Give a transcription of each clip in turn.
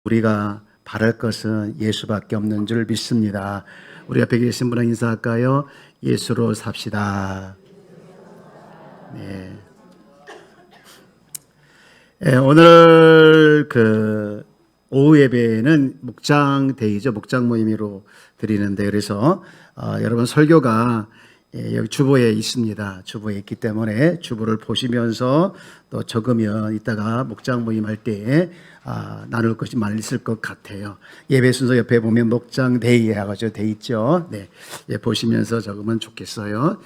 우리가 바랄 것은 예수밖에 없는 줄 믿습니다. 우리 앞에 계신 분랑 인사할까요? 예수로 삽시다. 네. 오늘 오후 예배는 목장데이죠. 목장 모임으로 드리는데, 그래서 여러분 설교가 여기 주보에 있습니다. 주보에 있기 때문에 주보를 보시면서 또 적으면 이따가 목장 모임 할 때에 나눌 것이 많이 있을 것 같아요. 예배 순서 옆에 보면 목장 데이 해가지고 돼 있죠. 네, 보시면서 적으면 좋겠어요.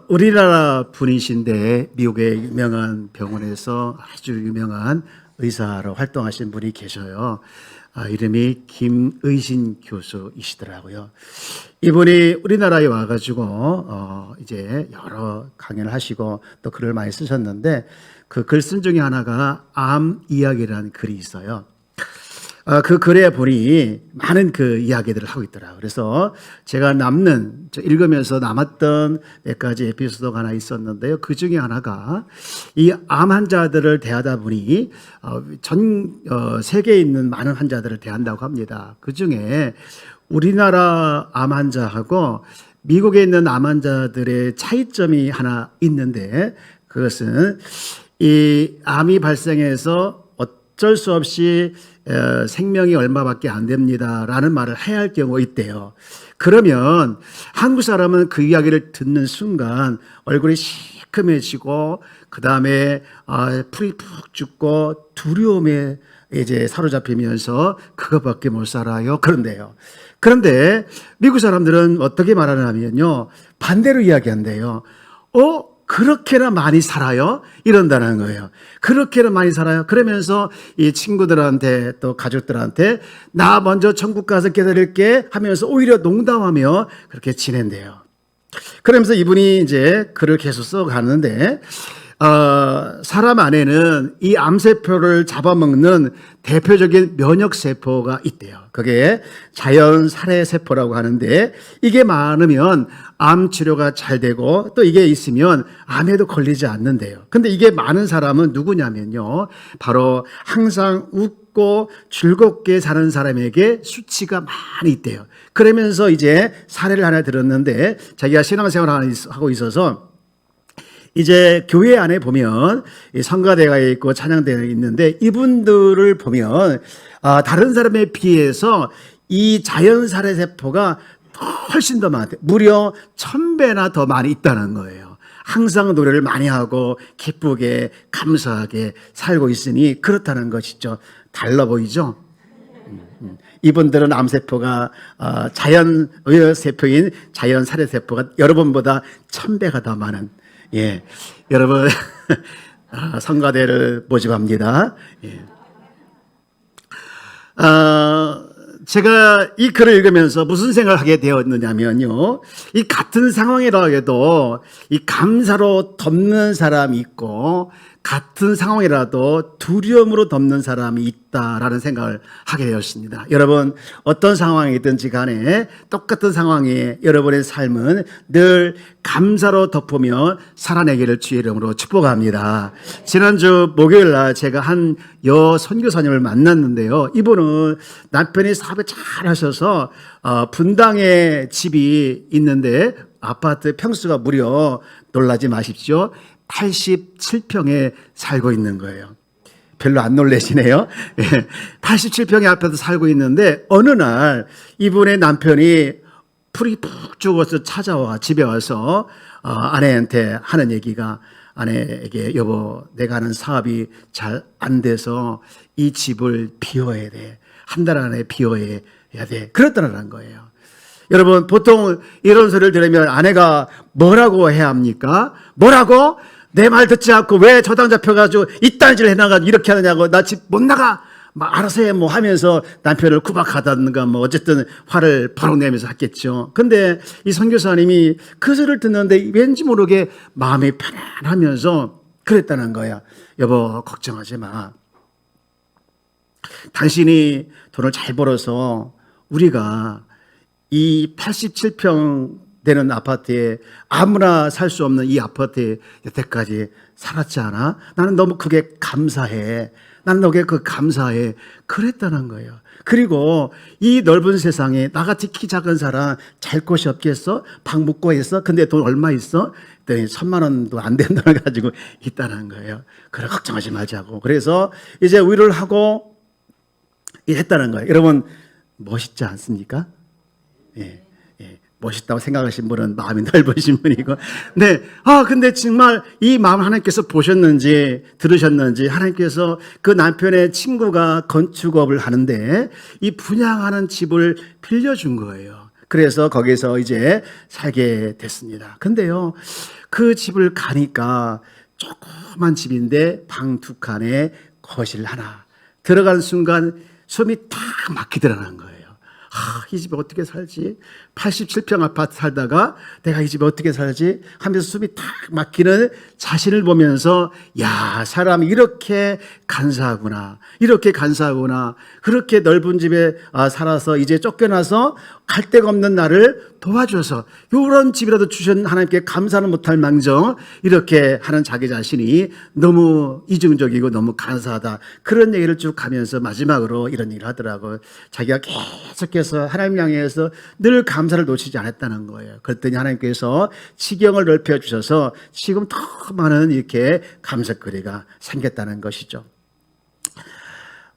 우리나라 분이신데 미국의 유명한 병원에서 아주 유명한 의사로 활동하신 분이 계셔요. 이름이 김의신 교수이시더라고요. 이분이 우리나라에 와가지고 이제 여러 강연을 하시고 또 글을 많이 쓰셨는데, 그 글 쓴 중에 하나가 암 이야기라는 글이 있어요. 그 글에 보니 많은 그 이야기들을 하고 있더라고요. 그래서 제가 읽으면서 남았던 몇 가지 에피소드가 하나 있었는데요. 그 중에 하나가 이 암 환자들을 대하다 보니 전 세계에 있는 많은 환자들을 대한다고 합니다. 그 중에 우리나라 암 환자하고 미국에 있는 암 환자들의 차이점이 하나 있는데, 그것은 이 암이 발생해서 어쩔 수 없이 생명이 얼마밖에 안 됩니다라는 말을 해야 할 경우가 있대요. 그러면 한국 사람은 그 이야기를 듣는 순간 얼굴이 시큼해지고, 그 다음에 풀이 푹 죽고 두려움에 이제 사로잡히면서 그것밖에 못 살아요. 그런데요. 그런데 미국 사람들은 어떻게 말하냐면요, 반대로 이야기한대요. 그렇게나 많이 살아요? 이런다는 거예요. 그렇게나 많이 살아요? 그러면서 이 친구들한테 또 가족들한테 나 먼저 천국 가서 기다릴게 하면서 오히려 농담하며 그렇게 지낸대요. 그러면서 이분이 이제 글을 계속 써가는데, 사람 안에는 이 암세포를 잡아먹는 대표적인 면역세포가 있대요. 그게 자연살해세포라고 하는데, 이게 많으면 암 치료가 잘 되고 또 이게 있으면 암에도 걸리지 않는데요. 근데 이게 많은 사람은 누구냐면요, 바로 항상 웃고 즐겁게 사는 사람에게 수치가 많이 있대요. 그러면서 이제 사례를 하나 들었는데, 자기가 신앙생활을 하고 있어서 이제 교회 안에 보면 성가대가 있고 찬양대가 있는데, 이분들을 보면 다른 사람에 비해서 이 자연살해세포가 훨씬 더 많대. 무려 1000배나 더 많이 있다는 거예요. 항상 노래를 많이 하고 기쁘게 감사하게 살고 있으니 그렇다는 것이죠. 달라 보이죠? 이분들은 암세포가 자연세포인 자연살해세포가 여러분보다 1000배가 더 많은, 여러분 성가대를 모집합니다. 제가 이 글을 읽으면서 무슨 생각을 하게 되었느냐면요, 이 같은 상황이라 해도 이 감사로 덮는 사람이 있고, 같은 상황이라도 두려움으로 덮는 사람이 있다라는 생각을 하게 되었습니다. 여러분, 어떤 상황이든지 간에 똑같은 상황에 여러분의 삶은 늘 감사로 덮으며 살아내기를 주의 이름으로 축복합니다. 지난주 목요일 날 제가 한 선교사님을 만났는데요, 이분은 남편이 사업을 잘 하셔서 분당에 집이 있는데 아파트 평수가 무려, 놀라지 마십시오, 87평에 살고 있는 거예요. 별로 안 놀라시네요. 87평의 아파트 살고 있는데, 어느 날 이분의 남편이 풀이 푹 죽어서 찾아와 집에 와서 아내한테 하는 얘기가, 아내에게 여보, 내가 하는 사업이 잘 안 돼서 이 집을 비워야 돼. 한 달 안에 비워야 돼. 그랬다는 거예요. 여러분, 보통 이런 소리를 들으면 아내가 뭐라고 해야 합니까? 뭐라고? 내 말 듣지 않고 왜 저당 잡혀가지고 이딴 짓을 해나가지고 이렇게 하느냐고, 나 집 못 나가, 알아서 해 하면서 남편을 구박하다든가 어쨌든 화를 버럭 내면서 했겠죠. 근데 이 선교사님이 그 소리를 듣는데 왠지 모르게 마음이 편안하면서 그랬다는 거야. 여보, 걱정하지 마. 당신이 돈을 잘 벌어서 우리가 이 87평 되는 아파트에 아무나 살 수 없는 이 아파트에 여태까지 살았지 않아? 나는 너무 그게 감사해. 나는 너게 그 감사해. 그랬다는 거예요. 그리고 이 넓은 세상에 나같이 키 작은 사람 잘 곳이 없겠어? 방 묵고 있어? 근데 돈 얼마 있어? 그랬더니 1,000만 원도 안 된다는 가지고 있다는 거예요. 그래 걱정하지 말자고. 그래서 이제 위로를 하고 했다는 거예요. 여러분 멋있지 않습니까? 예. 멋있다고 생각하신 분은 마음이 넓으신 분이고. 네. 근데 정말 이 마음 하나님께서 보셨는지, 들으셨는지, 하나님께서 그 남편의 친구가 건축업을 하는데 이 분양하는 집을 빌려준 거예요. 그래서 거기서 이제 살게 됐습니다. 근데요, 그 집을 가니까 조그만 집인데 방 2칸에 거실 하나. 들어가는 순간 숨이 탁 막히더라는 거예요. 이 집에 어떻게 살지? 87평 아파트 살다가 내가 이 집에 어떻게 살지? 하면서 숨이 탁 막히는 자신을 보면서 야, 사람이 이렇게 간사하구나. 이렇게 간사하구나. 그렇게 넓은 집에 살아서 이제 쫓겨나서 갈 데가 없는 나를 도와줘서 이런 집이라도 주신 하나님께 감사는 못할 망정 이렇게 하는 자기 자신이 너무 이중적이고 너무 간사하다. 그런 얘기를 쭉 하면서 마지막으로 이런 얘기를 하더라고요. 자기가 계속해서 하나님 향해서 늘 감사를 놓치지 않았다는 거예요. 그랬더니 하나님께서 지경을 넓혀주셔서 지금 더 많은 이렇게 감사거리가 생겼다는 것이죠.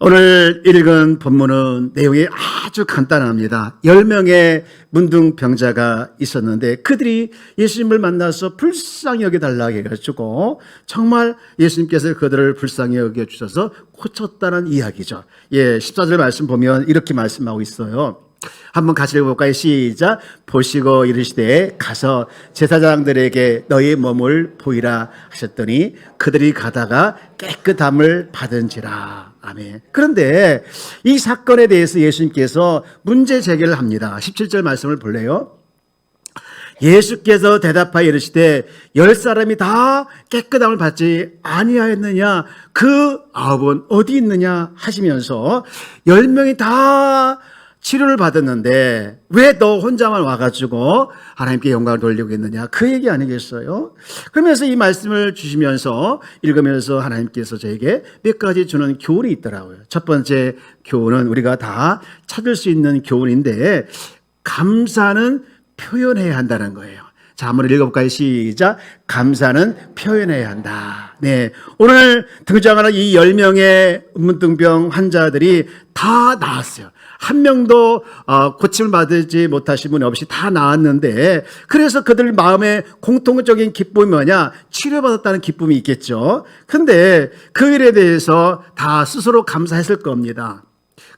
오늘 읽은 본문은 내용이 아주 간단합니다. 10명의 문둥병자가 있었는데 그들이 예수님을 만나서 불쌍히 여겨달라고 해가지고 정말 예수님께서 그들을 불쌍히 여겨주셔서 고쳤다는 이야기죠. 14절 말씀 보면 이렇게 말씀하고 있어요. 한번 같이 읽어볼까요? 시작. 보시고 이르시되 가서 제사장들에게 너희 몸을 보이라 하셨더니 그들이 가다가 깨끗함을 받은지라. 아멘. 그런데 이 사건에 대해서 예수님께서 문제 제기를 합니다. 17절 말씀을 볼래요? 예수께서 대답하여 이르시되 10사람이 다 깨끗함을 받지 아니하였느냐? 그 9은 어디 있느냐? 하시면서 10명이 다 치료를 받았는데 왜 너 혼자만 와가지고 하나님께 영광을 돌리고 있느냐? 그 얘기 아니겠어요? 그러면서 이 말씀을 주시면서 읽으면서 하나님께서 저에게 몇 가지 주는 교훈이 있더라고요. 첫 번째 교훈은 우리가 다 찾을 수 있는 교훈인데 감사는 표현해야 한다는 거예요. 자, 한번 읽어볼까요? 시작. 감사는 표현해야 한다. 네. 오늘 등장하는 이 10명의 문둥병 환자들이 다 나았어요. 한 명도 고침을 받지 못하신 분이 없이 다 나았는데 그래서 그들 마음에 공통적인 기쁨이 뭐냐? 치료받았다는 기쁨이 있겠죠. 근데 그 일에 대해서 다 스스로 감사했을 겁니다.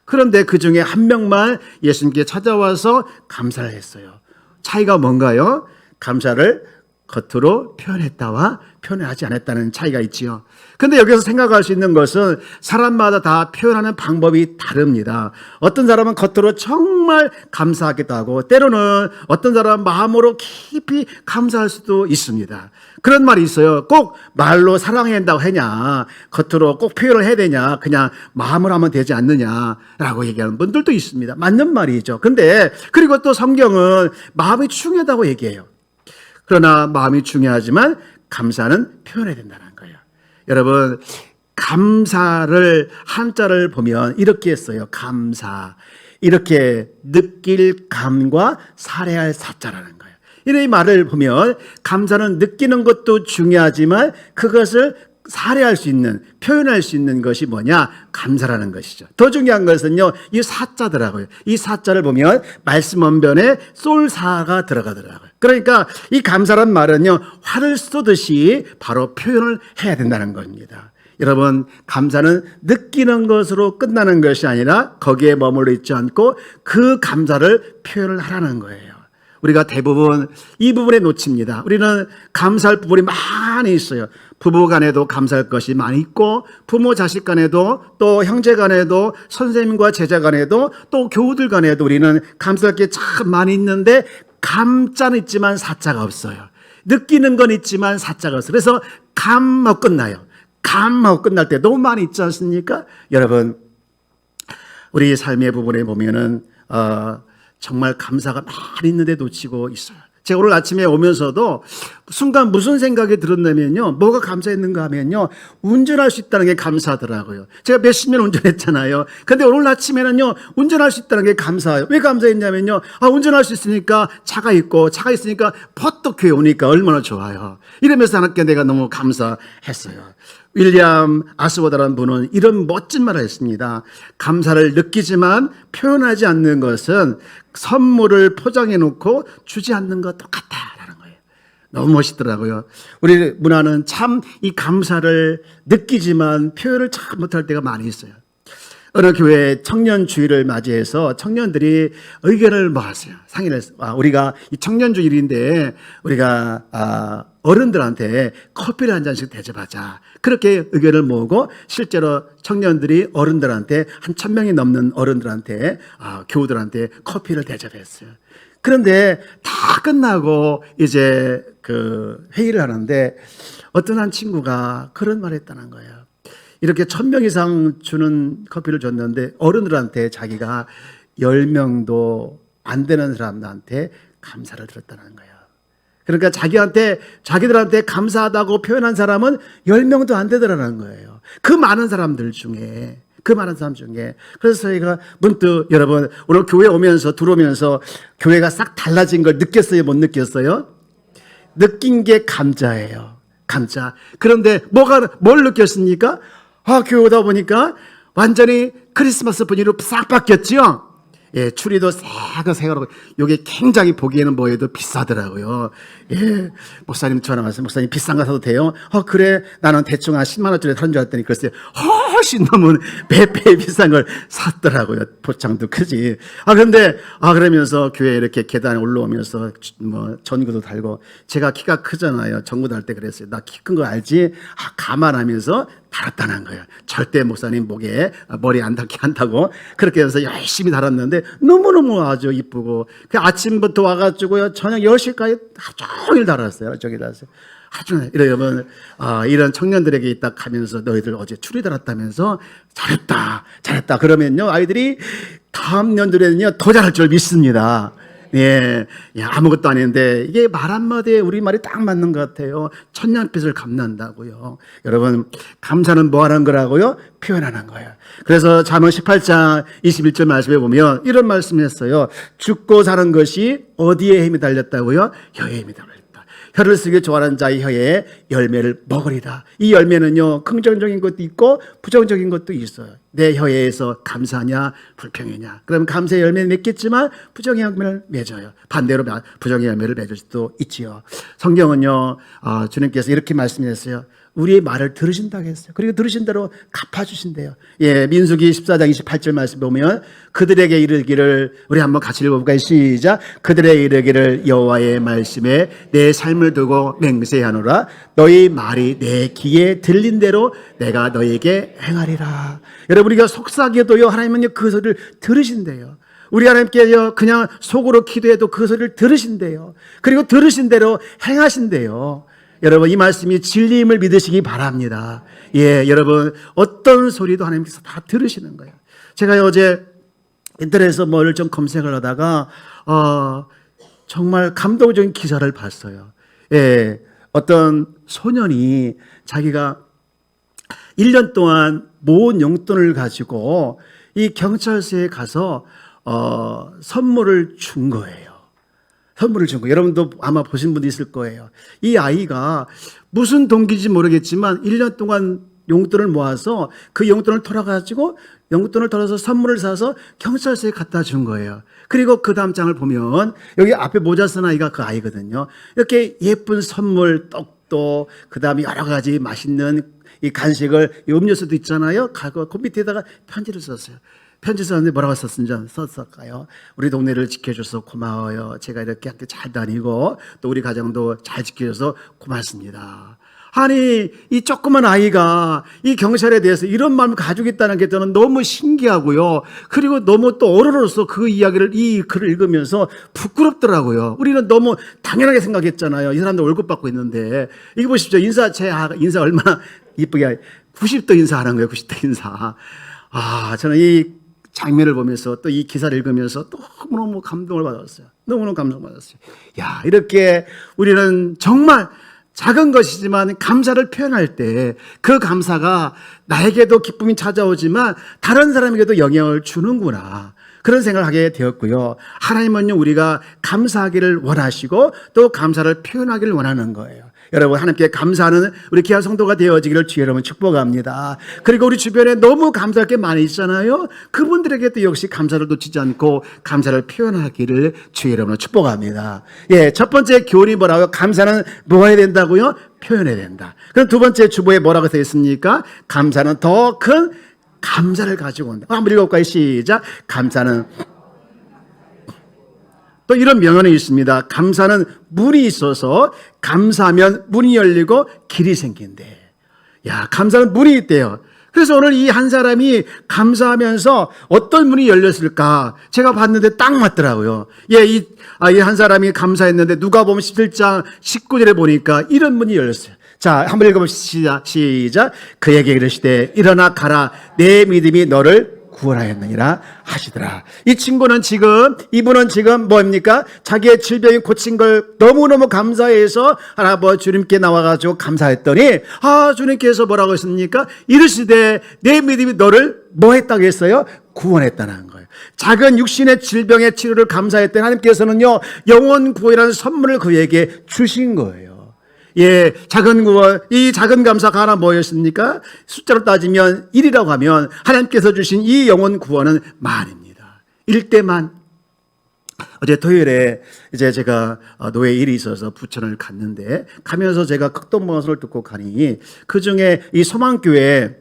그런데 그 중에 한 명만 예수님께 찾아와서 감사를 했어요. 차이가 뭔가요? 감사를 겉으로 표현했다와 표현하지 않았다는 차이가 있지요. 그런데 여기서 생각할 수 있는 것은 사람마다 다 표현하는 방법이 다릅니다. 어떤 사람은 겉으로 정말 감사하기도 하고 때로는 어떤 사람은 마음으로 깊이 감사할 수도 있습니다. 그런 말이 있어요. 꼭 말로 사랑해야 한다고 하냐, 겉으로 꼭 표현을 해야 되냐, 그냥 마음으로 하면 되지 않느냐라고 얘기하는 분들도 있습니다. 맞는 말이죠. 근데 그리고 또 성경은 마음이 중요하다고 얘기해요. 그러나 마음이 중요하지만 감사는 표현해야 된다는 거예요. 여러분, 감사를 한자를 보면 이렇게 했어요. 감사. 이렇게 느낄 감과 살해할 사자라는 거예요. 이 말을 보면 감사는 느끼는 것도 중요하지만 그것을 살해할 수 있는, 표현할 수 있는 것이 뭐냐? 감사라는 것이죠. 더 중요한 것은요, 이 사자더라고요. 이 사자를 보면 말씀 원변에 쏠사가 들어가더라고요. 그러니까 이 감사란 말은요, 활을 쏘듯이 바로 표현을 해야 된다는 겁니다. 여러분, 감사는 느끼는 것으로 끝나는 것이 아니라 거기에 머물러 있지 않고 그 감사를 표현을 하라는 거예요. 우리가 대부분 이 부분에 놓칩니다. 우리는 감사할 부분이 많이 있어요. 부부 간에도 감사할 것이 많이 있고 부모 자식 간에도 또 형제 간에도 선생님과 제자 간에도 또 교우들 간에도 우리는 감사할 게 참 많이 있는데 감자는 있지만 사자가 없어요. 느끼는 건 있지만 사자가 없어요. 그래서 감하고 끝나요. 감하고 끝날 때 너무 많이 있지 않습니까? 여러분, 우리 삶의 부분에 보면은 정말 감사가 많이 있는데 놓치고 있어요. 제가 오늘 아침에 오면서도 순간 무슨 생각이 들었냐면요. 뭐가 감사했는가 하면요. 운전할 수 있다는 게 감사하더라고요. 제가 몇십 년 운전했잖아요. 근데 오늘 아침에는요. 운전할 수 있다는 게 감사해요. 왜 감사했냐면요. 운전할 수 있으니까 차가 있고 차가 있으니까 퍼뜩 교회 오니까 얼마나 좋아요. 이러면서 하나님께 내가 너무 감사했어요. 윌리엄 아스워드라는 분은 이런 멋진 말을 했습니다. 감사를 느끼지만 표현하지 않는 것은 선물을 포장해 놓고 주지 않는 것 똑같다라는 거예요. 너무 멋있더라고요. 우리 문화는 참 이 감사를 느끼지만 표현을 참 못할 때가 많이 있어요. 어느 교회 청년주의를 맞이해서 청년들이 의견을 모았어요. 상의를 했어요. 우리가 이 청년주일인데 우리가 어른들한테 커피를 한 잔씩 대접하자. 그렇게 의견을 모으고 실제로 청년들이 어른들한테 한 1,000명이 넘는 어른들한테 교우들한테 커피를 대접했어요. 그런데 다 끝나고 이제 그 회의를 하는데 어떤 한 친구가 그런 말을 했다는 거예요. 이렇게 1,000명 이상 주는 커피를 줬는데 어른들한테 자기가 10명도 안 되는 사람들한테 감사를 들었다는 거예요. 그러니까 자기들한테 감사하다고 표현한 사람은 10명도 안 되더라는 거예요. 그 많은 사람들 중에. 그래서 저희가 문득 여러분 오늘 교회 들어오면서 교회가 싹 달라진 걸 느꼈어요? 못 느꼈어요? 느낀 게 감자예요. 감자. 그런데 뭘 느꼈습니까? 교회 오다 보니까 완전히 크리스마스 분위기로 싹 바뀌었죠? 예, 추리도 새거새거로 이게 굉장히 보기에는 뭐해도 비싸더라고요. 예, 목사님 전화 왔어요. 목사님 비싼 거 사도 돼요? 그래. 나는 대충 한 10만 원짜리 사는 줄 알았더니 글쎄요. 훨씬 넘은 배 비싼 걸 샀더라고요. 포장도 크지. 그러면서 교회 이렇게 계단에 올라오면서 전구도 달고 제가 키가 크잖아요. 전구 달 때 그랬어요. 나 키 큰 거 알지? 감안하면서 달았다는 거예요. 절대 목사님 목에 머리 안 닿게 한다고 그렇게 해서 열심히 달았는데 너무너무 아주 이쁘고 그 아침부터 와가지고요 저녁 10시까지 하루 종일 달았어요. 여러분 이런 청년들에게 딱 하면서 너희들 어제 추리 달았다면서 잘했다 그러면요 아이들이 다음 년도에는요 더 잘할 줄 믿습니다. 예, 아무것도 아닌데 이게 말 한마디에 우리말이 딱 맞는 것 같아요. 천년빛을 갚는다고요. 여러분 감사는 뭐 하는 거라고요? 표현하는 거예요. 그래서 잠언 18장 21절 말씀에 보면 이런 말씀을 했어요. 죽고 사는 것이 어디에 힘이 달렸다고요? 혀에 힘이 달렸다. 혀를 쓰기 좋아하는 자의 혀에 열매를 먹으리라. 이 열매는요 긍정적인 것도 있고 부정적인 것도 있어요. 내 혀에서 감사냐 불평이냐. 그럼 감사의 열매를 맺겠지만 부정의 열매를 맺어요. 반대로 부정의 열매를 맺을 수도 있지요. 성경은요 주님께서 이렇게 말씀하셨어요. 우리의 말을 들으신다고 했어요. 그리고 들으신 대로 갚아주신대요. 예, 민수기 14장 28절 말씀 보면 그들에게 이르기를 우리 한번 같이 읽어볼까요? 시작. 그들에게 이르기를 여호와의 말씀에 내 삶을 두고 맹세하노라. 너희 말이 내 귀에 들린 대로 내가 너에게 행하리라. 여러분 우리가 속삭여도요 하나님은요 그 소리를 들으신대요. 우리 하나님께요 그냥 속으로 기도해도 그 소리를 들으신대요. 그리고 들으신 대로 행하신대요. 여러분 이 말씀이 진리임을 믿으시기 바랍니다. 예, 여러분 어떤 소리도 하나님께서 다 들으시는 거예요. 제가 어제 인터넷에서 뭘 좀 검색을 하다가 정말 감동적인 기사를 봤어요. 예, 어떤 소년이 자기가 1년 동안 모은 용돈을 가지고 이 경찰서에 가서 선물을 준 거예요. 여러분도 아마 보신 분도 있을 거예요. 이 아이가 무슨 동기인지 모르겠지만 1년 동안 용돈을 모아서 그 용돈을 털어가지고 용돈을 털어서 선물을 사서 경찰서에 갖다 준 거예요. 그리고 그 다음 장을 보면 여기 앞에 모자 쓴 아이가 그 아이거든요. 이렇게 예쁜 선물, 떡도 그 다음에 여러 가지 맛있는 이 간식을 이 음료수도 있잖아요. 그 밑에다가 편지를 썼어요. 편지 썼는데 뭐라고 썼을까요? 우리 동네를 지켜줘서 고마워요. 제가 이렇게 학교 잘 다니고 또 우리 가정도 잘 지켜줘서 고맙습니다. 아니 이 조그만 아이가 이 경찰에 대해서 이런 마음을 가지고 있다는 게 저는 너무 신기하고요. 그리고 너무 또 어른으로서 그 이야기를 이 글을 읽으면서 부끄럽더라고요. 우리는 너무 당연하게 생각했잖아요. 이 사람들 월급 받고 있는데 이거 보십시오. 인사 얼마나 이쁘게 90도 인사하는 거예요. 90도 인사. 저는 이 장면을 보면서 또 이 기사를 읽으면서 너무너무 감동을 받았어요. 너무너무 감동받았어요. 야, 이렇게 우리는 정말 작은 것이지만 감사를 표현할 때 그 감사가 나에게도 기쁨이 찾아오지만 다른 사람에게도 영향을 주는구나. 그런 생각을 하게 되었고요. 하나님은요, 우리가 감사하기를 원하시고 또 감사를 표현하기를 원하는 거예요. 여러분, 하나님께 감사하는 우리 귀한 성도가 되어지기를 주의 이름으로 축복합니다. 그리고 우리 주변에 너무 감사할 게 많이 있잖아요. 그분들에게도 역시 감사를 놓치지 않고 감사를 표현하기를 주의 이름으로 축복합니다. 예, 첫 번째 교훈이 뭐라고요? 감사는 뭐 해야 된다고요? 표현해야 된다. 그럼 두 번째 주보에 뭐라고 되어 있습니까? 감사는 더 큰 감사를 가지고 온다. 한번 읽어볼까요? 시작. 감사는 또 이런 명언이 있습니다. 감사는 문이 있어서 감사하면 문이 열리고 길이 생긴대. 야, 감사는 문이 있대요. 그래서 오늘 이 한 사람이 감사하면서 어떤 문이 열렸을까? 제가 봤는데 딱 맞더라고요. 예, 이 한 사람이 감사했는데 누가 보면 17장 19절에 보니까 이런 문이 열렸어요. 자, 한번 읽어봅시다. 시작. 그에게 이르시되 일어나 가라. 내 믿음이 너를 구원하였느니라 하시더라. 이분은 지금 뭡니까? 자기의 질병이 고친 걸 너무너무 감사해서 주님께 나와가지고 감사했더니, 주님께서 뭐라고 했습니까? 이르시되 내 믿음이 너를 뭐 했다고 했어요? 구원했다는 거예요. 작은 육신의 질병의 치료를 감사했더니 하나님께서는요, 영혼 구원이라는 선물을 그에게 주신 거예요. 예, 작은 구원, 이 작은 감사가 하나 뭐였습니까? 숫자로 따지면 1이라고 하면 하나님께서 주신 이 영혼 구원은 만입니다. 1대만. 어제 토요일에 이제 제가 노예 일이 있어서 부천을 갔는데, 가면서 제가 극동방송을 듣고 가니 그 중에 이 소망교회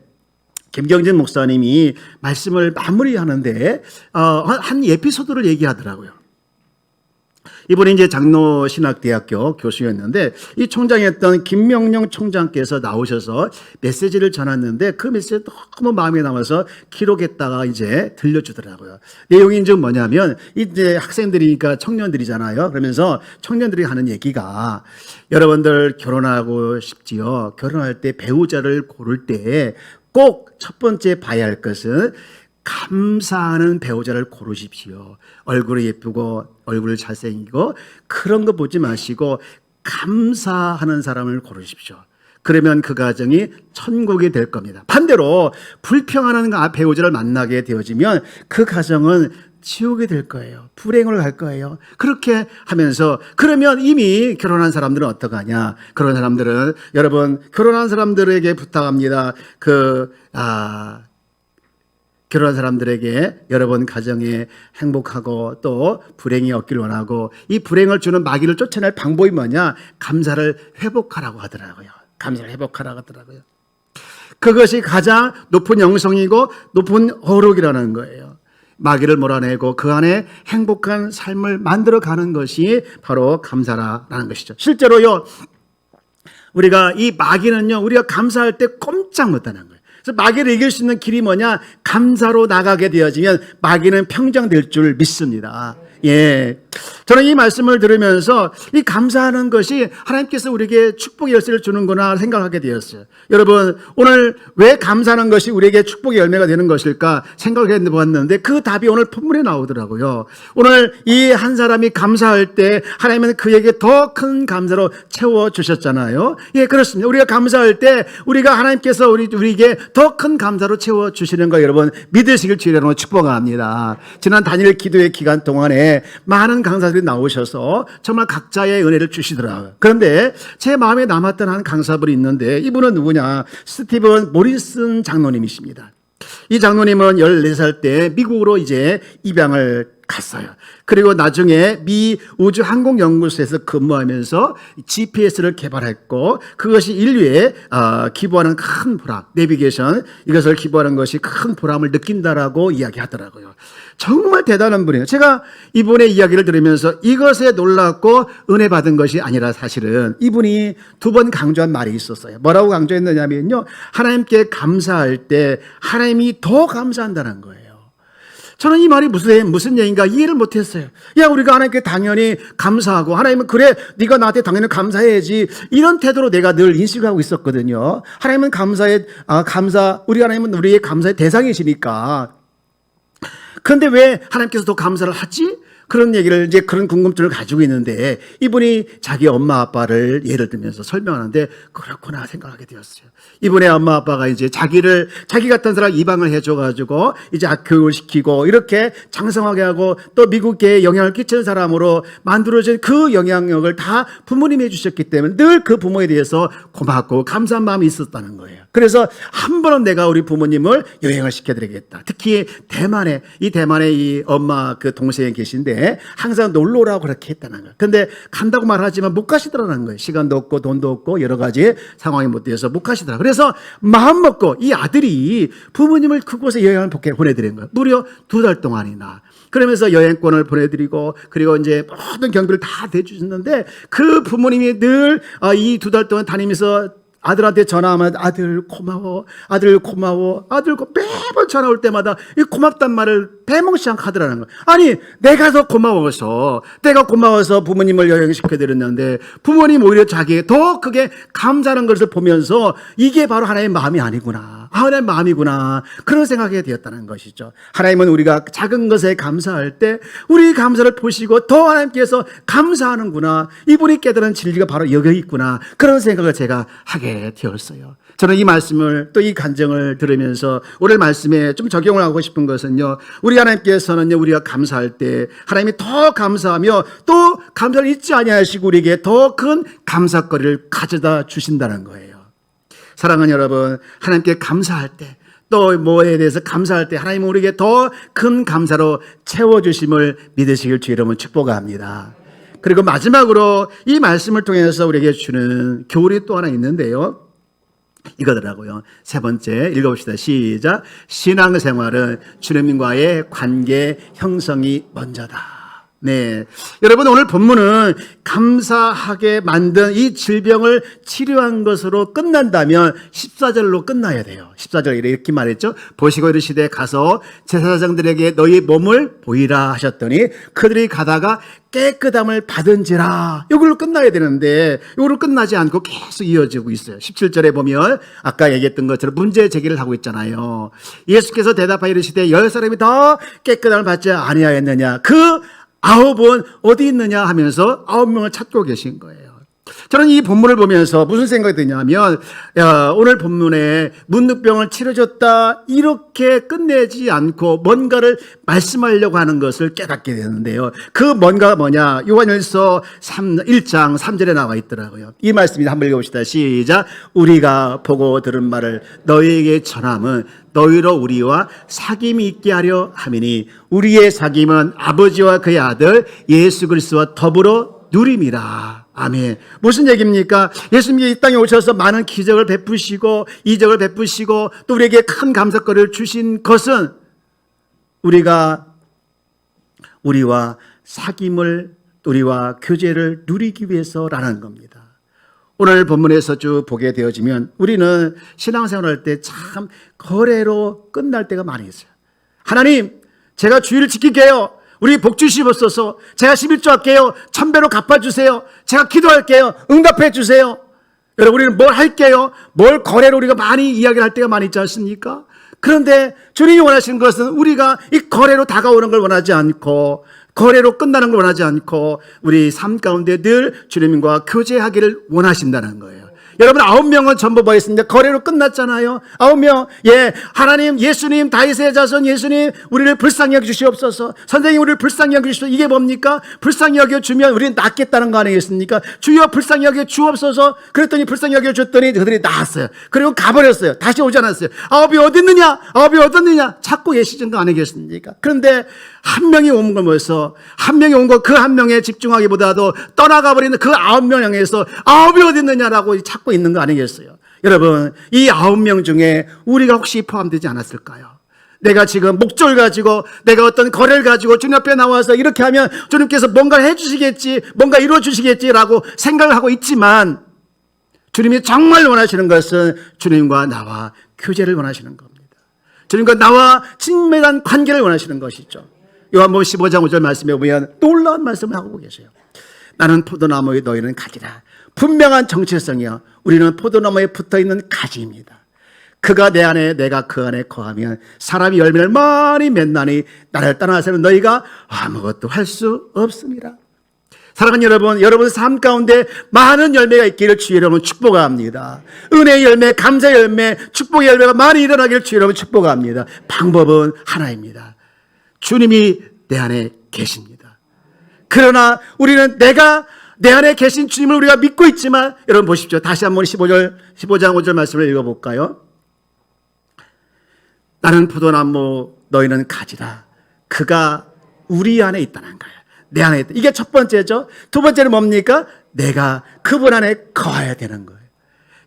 김경진 목사님이 말씀을 마무리하는데 한 에피소드를 얘기하더라고요. 이번에 이제 장로신학대학교 교수였는데 이 총장이었던 김명령 총장께서 나오셔서 메시지를 전했는데 그 메시지 너무 마음에 남아서 기록했다가 이제 들려주더라고요. 내용이 이제 뭐냐면 이제 학생들이니까 청년들이잖아요. 그러면서 청년들이 하는 얘기가 여러분들 결혼하고 싶지요. 결혼할 때 배우자를 고를 때 꼭 첫 번째 봐야 할 것은 감사하는 배우자를 고르십시오. 얼굴이 예쁘고 얼굴 잘생기고 그런 거 보지 마시고 감사하는 사람을 고르십시오. 그러면 그 가정이 천국이 될 겁니다. 반대로 불평하는 배우자를 만나게 되어지면 그 가정은 지옥이 될 거예요. 불행을 갈 거예요. 그렇게 하면서 그러면 이미 결혼한 사람들은 어떡하냐? 그런 사람들은 여러분 결혼한 사람들에게 부탁합니다. 결혼한 사람들에게 여러분 가정에 행복하고 또 불행이 없기를 원하고 이 불행을 주는 마귀를 쫓아낼 방법이 뭐냐? 감사를 회복하라고 하더라고요. 감사를 회복하라고 하더라고요. 그것이 가장 높은 영성이고 높은 어록이라는 거예요. 마귀를 몰아내고 그 안에 행복한 삶을 만들어가는 것이 바로 감사라는 것이죠. 실제로요, 우리가 이 마귀는요, 우리가 감사할 때 꼼짝 못하는 거예요. 그래서 마귀를 이길 수 있는 길이 뭐냐? 감사로 나가게 되어지면 마귀는 평정될 줄 믿습니다. 예. 저는 이 말씀을 들으면서 이 감사하는 것이 하나님께서 우리에게 축복의 열쇠를 주는구나 생각하게 되었어요. 여러분, 오늘 왜 감사하는 것이 우리에게 축복의 열매가 되는 것일까 생각해 보았는데 그 답이 오늘 본문에 나오더라고요. 오늘 이 한 사람이 감사할 때 하나님은 그에게 더 큰 감사로 채워주셨잖아요. 예, 그렇습니다. 우리가 감사할 때 우리가 하나님께서 우리에게 더 큰 감사로 채워주시는 거 여러분 믿으시길 주의로 축복합니다. 지난 단일 기도의 기간 동안에 많은 강사들이 나오셔서 정말 각자의 은혜를 주시더라고요. 그런데 제 마음에 남았던 한 강사분이 있는데 이분은 누구냐? 스티븐 모리슨 장로님이십니다. 이 장로님은 14살 때 미국으로 이제 입양을 갔어요. 그리고 나중에 미 우주항공연구소에서 근무하면서 GPS를 개발했고 그것이 인류에 기부하는 큰 보람, 내비게이션 이것을 기부하는 것이 큰 보람을 느낀다라고 이야기하더라고요. 정말 대단한 분이에요. 제가 이분의 이야기를 들으면서 이것에 놀랐고 은혜 받은 것이 아니라 사실은 이분이 두 번 강조한 말이 있었어요. 뭐라고 강조했느냐면요. 하나님께 감사할 때 하나님이 더 감사한다는 거예요. 저는 이 말이 무슨 얘기인가 이해를 못했어요. 야, 우리가 하나님께 당연히 감사하고 하나님은 그래 네가 나한테 당연히 감사해야지 이런 태도로 내가 늘 인식하고 있었거든요. 하나님은 우리 하나님은 우리의 감사의 대상이시니까 그런데 왜 하나님께서 더 감사를 하지? 그런 얘기를 이제 그런 궁금증을 가지고 있는데 이분이 자기 엄마 아빠를 예를 들면서 설명하는데 그렇구나 생각하게 되었어요. 이분의 엄마 아빠가 이제 자기 같은 사람 입양을 해줘가지고 이제 교육을 시키고 이렇게 장성하게 하고 또 미국에 영향을 끼치는 사람으로 만들어진 그 영향력을 다 부모님이 해주셨기 때문에 늘 그 부모에 대해서 고맙고 감사한 마음이 있었다는 거예요. 그래서 한 번은 내가 우리 부모님을 여행을 시켜드리겠다. 특히 대만에 이 엄마 그 동생이 계신데 항상 놀러 오라고 그렇게 했다는 거예요. 근데 간다고 말하지만 못 가시더라는 거예요. 시간도 없고 돈도 없고 여러 가지 상황이 못 돼서 못 가시더라. 그래서 마음 먹고 이 아들이 부모님을 그곳에 여행을 보내드린 거예요. 무려 2달 동안이나. 그러면서 여행권을 보내드리고 그리고 이제 모든 경비를 다 대주셨는데 그 부모님이 늘 이 2달 동안 다니면서 아들한테 전화하면 아들 고마워 매번 전화 올 때마다 이 고맙단 말을 배먹지 않고 하더라는 거예요. 아니 내가 고마워서 부모님을 여행시켜드렸는데 부모님 오히려 자기에 더 크게 감사하는 것을 보면서 이게 바로 하나님의 마음이 아니구나, 하나님의 마음이구나, 그런 생각이 되었다는 것이죠. 하나님은 우리가 작은 것에 감사할 때 우리 감사를 보시고 더 하나님께서 감사하는구나, 이분이 깨달은 진리가 바로 여기 있구나, 그런 생각을 제가 하게 되었어요. 저는 이 말씀을 또 이 간증을 들으면서 오늘 말씀에 좀 적용을 하고 싶은 것은요, 우리 하나님께서는요 우리가 감사할 때 하나님이 더 감사하며 또 감사를 잊지 아니하시고 우리에게 더 큰 감사거리를 가져다 주신다는 거예요. 사랑하는 여러분, 하나님께 감사할 때 또 뭐에 대해서 감사할 때 하나님은 우리에게 더 큰 감사로 채워주심을 믿으시길 주 이름으로 축복합니다. 그리고 마지막으로 이 말씀을 통해서 우리에게 주는 교훈이 또 하나 있는데요, 이거더라고요. 세 번째 읽어봅시다. 시작. 신앙생활은 주님과의 관계 형성이 먼저다. 네, 여러분 오늘 본문은 감사하게 만든 이 질병을 치료한 것으로 끝난다면 14절로 끝나야 돼요. 14절 이렇게 말했죠. 보시고 이르시되 가서 제사장들에게 너희 몸을 보이라 하셨더니 그들이 가다가 깨끗함을 받은지라. 이걸로 끝나야 되는데 이걸로 끝나지 않고 계속 이어지고 있어요. 17절에 보면 아까 얘기했던 것처럼 문제 제기를 하고 있잖아요. 예수께서 대답하여 이르시되 10사람이 더 깨끗함을 받지 아니하였느냐, 그 9은 어디 있느냐 하면서 9명을 찾고 계신 거예요. 저는 이 본문을 보면서 무슨 생각이 드냐면, 오늘 본문에 문득병을 치료줬다 이렇게 끝내지 않고 뭔가를 말씀하려고 하는 것을 깨닫게 되는데요. 그 뭔가가 뭐냐, 요한일서 1장 3절에 나와 있더라고요. 이 말씀이 한번 읽어봅시다. 시작. 우리가 보고 들은 말을 너희에게 전함은 너희로 우리와 사귐이 있게 하려 함이니 우리의 사귐은 아버지와 그의 아들 예수 그리스도와 더불어 누림이라. 아멘. 무슨 얘기입니까? 예수님이 이 땅에 오셔서 많은 기적을 베푸시고 이적을 베푸시고 또 우리에게 큰 감사거리를 주신 것은 우리와 사귐을, 우리와 교제를 누리기 위해서라는 겁니다. 오늘 본문에서 쭉 보게 되어지면 우리는 신앙생활할 때 참 거래로 끝날 때가 많이 있어요. 하나님, 제가 주의를 지킬게요. 우리 복 주시옵소서. 제가 11조 할게요. 1000배로 갚아주세요. 제가 기도할게요. 응답해 주세요. 여러분, 우리는 뭘 할게요? 뭘 거래로 우리가 많이 이야기를 할 때가 많이 있지 않습니까? 그런데 주님이 원하시는 것은 우리가 이 거래로 다가오는 걸 원하지 않고, 거래로 끝나는 걸 원하지 않고 우리 삶 가운데 늘 주님과 교제하기를 원하신다는 거예요. 여러분 9명은 전부 뭐 했습니까? 거래로 끝났잖아요. 9명. 예, 하나님, 예수님, 다윗의 자손 예수님, 우리를 불쌍히 여겨주시옵소서. 선생님, 우리를 불쌍히 여겨주시옵소서. 이게 뭡니까? 불쌍히 여겨주면 우리는 낫겠다는 거 아니겠습니까? 주여 불쌍히 여겨주옵소서. 그랬더니 불쌍히 여겨줬더니 그들이 나았어요. 그리고 가버렸어요. 다시 오지 않았어요. 9이 어딨느냐? 9이 어딨느냐? 찾고 계시던 거 아니겠습니까? 그런데 한 명이 온 걸 뭐였어? 한 명이 온 거 그 한 명에 집중하기보다도 떠나가버리는 그 9명 향해서 9이 어딨느냐라고 찾고 있는 거 아니겠어요? 여러분, 이 9명 중에 우리가 혹시 포함되지 않았을까요? 내가 지금 목적을 가지고 내가 어떤 거래를 가지고 주님 앞에 나와서 이렇게 하면 주님께서 뭔가 해주시겠지, 뭔가 이루어주시겠지라고 생각을 하고 있지만 주님이 정말 원하시는 것은 주님과 나와 교제를 원하시는 겁니다. 주님과 나와 친밀한 관계를 원하시는 것이죠. 요한복음 15장 5절 말씀에 보면 놀라운 말씀을 하고 계세요. 나는 포도나무에 너희는 가지라. 분명한 정체성이요, 우리는 포도나무에 붙어있는 가지입니다. 그가 내 안에 내가 그 안에 거하면 사람이 열매를 많이 맺나니 나를 떠나서는 너희가 아무것도 할 수 없습니다. 사랑하는 여러분, 여러분 삶 가운데 많은 열매가 있기를 주의 이름으로 축복합니다. 은혜의 열매, 감사의 열매, 축복의 열매가 많이 일어나기를 주의 이름으로 축복합니다. 방법은 하나입니다. 주님이 내 안에 계십니다. 그러나 우리는 내가 내 안에 계신 주님을 우리가 믿고 있지만, 여러분 보십시오. 다시 한번 15장 5절 말씀을 읽어볼까요? 나는 포도나무, 너희는 가지라. 그가 우리 안에 있다는 거예요. 내 안에 있다. 이게 첫 번째죠. 두 번째는 뭡니까? 내가 그분 안에 거해야 되는 거예요.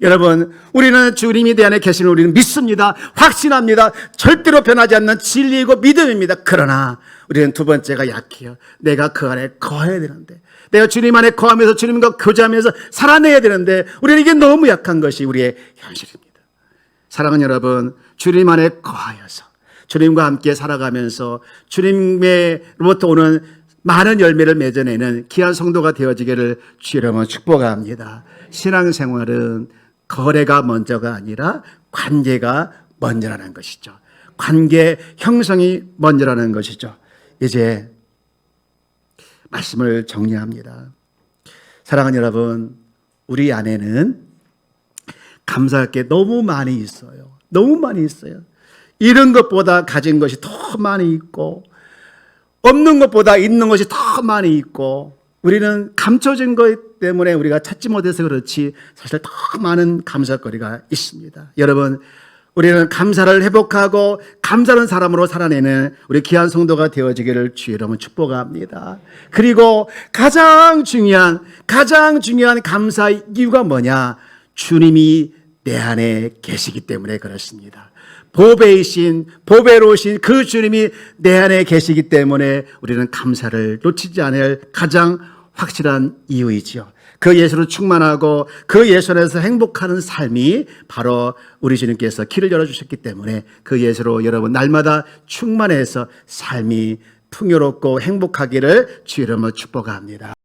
여러분, 우리는 주님이 내 안에 계시는 우리는 믿습니다. 확신합니다. 절대로 변하지 않는 진리이고 믿음입니다. 그러나 우리는 두 번째가 약해요. 내가 그 안에 거해야 되는데, 내가 주님 안에 거하면서 주님과 교제하면서 살아내야 되는데, 우리는 이게 너무 약한 것이 우리의 현실입니다. 사랑하는 여러분, 주님 안에 거하여서 주님과 함께 살아가면서 주님으로부터 오는 많은 열매를 맺어내는 귀한 성도가 되어지기를 주님으로 축복합니다. 신앙생활은 거래가 먼저가 아니라 관계가 먼저라는 것이죠. 관계 형성이 먼저라는 것이죠. 이제 말씀을 정리합니다. 사랑하는 여러분, 우리 안에는 감사할 게 너무 많이 있어요. 너무 많이 있어요. 잃은 것보다 가진 것이 더 많이 있고, 없는 것보다 있는 것이 더 많이 있고, 우리는 감춰진 것 때문에 우리가 찾지 못해서 그렇지 사실 더 많은 감사거리가 있습니다. 여러분, 우리는 감사를 회복하고 감사하는 사람으로 살아내는 우리 귀한 성도가 되어지기를 주의 이름으로 축복합니다. 그리고 가장 중요한 감사 이유가 뭐냐? 주님이 내 안에 계시기 때문에 그렇습니다. 보배로우신 그 주님이 내 안에 계시기 때문에 우리는 감사를 놓치지 않을 가장 확실한 이유이지요. 그 예수로 충만하고 그 예수 안에서 행복하는 삶이 바로 우리 주님께서 길을 열어주셨기 때문에 그 예수로 여러분 날마다 충만해서 삶이 풍요롭고 행복하기를 주의 이름으로 축복합니다.